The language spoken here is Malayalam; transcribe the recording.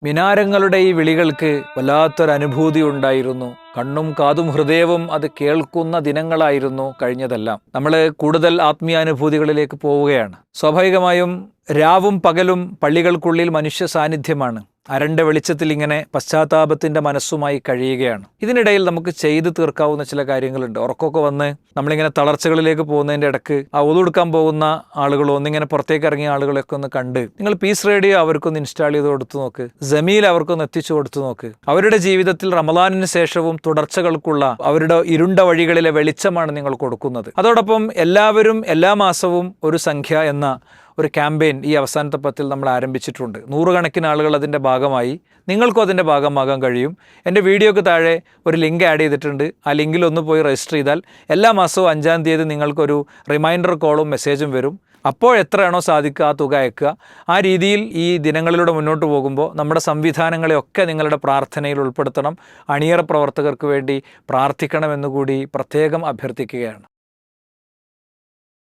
മിനാരങ്ങളുടെ ഈ വിളികൾക്ക് വല്ലാത്തൊരനുഭൂതി ഉണ്ടായിരുന്നു. കണ്ണും കാതും ഹൃദയവും അത് കേൾക്കുന്ന ദിനങ്ങളായിരുന്നു കഴിഞ്ഞതെല്ലാം. നമ്മൾ കൂടുതൽ ആത്മീയാനുഭൂതികളിലേക്ക് പോവുകയാണ്. സ്വാഭാവികമായും രാവും പകലും പള്ളികൾക്കുള്ളിൽ മനുഷ്യ സാന്നിധ്യമാണ്. അരണ്ട വെളിച്ചത്തിൽ ഇങ്ങനെ പശ്ചാത്താപത്തിൻ്റെ മനസ്സുമായി കഴിയുകയാണ്. ഇതിനിടയിൽ നമുക്ക് ചെയ്തു തീർക്കാവുന്ന ചില കാര്യങ്ങളുണ്ട്. ഉറക്കമൊക്കെ വന്ന് നമ്മളിങ്ങനെ തളർച്ചകളിലേക്ക് പോകുന്നതിൻ്റെ ഇടയ്ക്ക് ആ ഒതുകൊടുക്കാൻ പോകുന്ന ആളുകളോ ഒന്നിങ്ങനെ പുറത്തേക്ക് ഇറങ്ങിയ ആളുകളൊക്കെ ഒന്ന് കണ്ട് നിങ്ങൾ പീസ് റേഡിയോ അവർക്കൊന്ന് ഇൻസ്റ്റാൾ ചെയ്ത് കൊടുത്തു നോക്ക്, ജമീൽ അവർക്കൊന്ന് എത്തിച്ചു കൊടുത്തു നോക്ക്. അവരുടെ ജീവിതത്തിൽ റമദാനിന് ശേഷവും തുടർച്ചകൾക്കുള്ള അവരുടെ ഇരുണ്ട വഴികളിലെ വെളിച്ചമാണ് നിങ്ങൾ കൊടുക്കുന്നത്. അതോടൊപ്പം എല്ലാവരും എല്ലാ മാസവും ഒരു സംഖ്യ എന്ന ഒരു ക്യാമ്പയിൻ ഈ അവസാനത്തെ പത്തിൽ നമ്മൾ ആരംഭിച്ചിട്ടുണ്ട്. നൂറുകണക്കിന് ആളുകൾ അതിൻ്റെ ഭാഗമായി. നിങ്ങൾക്കും അതിൻ്റെ ഭാഗമാകാൻ കഴിയും. എൻ്റെ വീഡിയോക്ക് താഴെ ഒരു ലിങ്ക് ആഡ് ചെയ്തിട്ടുണ്ട്. ആ ലിങ്കിൽ ഒന്ന് പോയി രജിസ്റ്റർ ചെയ്താൽ എല്ലാ മാസവും 5-ാം തീയതി നിങ്ങൾക്കൊരു റിമൈൻഡർ കോളും മെസ്സേജും വരും. അപ്പോൾ എത്രയാണോ സാധിക്കുക ആ തുക അയക്കുക. ആ രീതിയിൽ ഈ ദിനങ്ങളിലൂടെ മുന്നോട്ട് പോകുമ്പോൾ നമ്മുടെ സംവിധാനങ്ങളെയൊക്കെ നിങ്ങളുടെ പ്രാർത്ഥനയിൽ ഉൾപ്പെടുത്തണം. അണിയറ പ്രവർത്തകർക്ക് വേണ്ടി പ്രാർത്ഥിക്കണമെന്നുകൂടി പ്രത്യേകം അഭ്യർത്ഥിക്കുകയാണ്.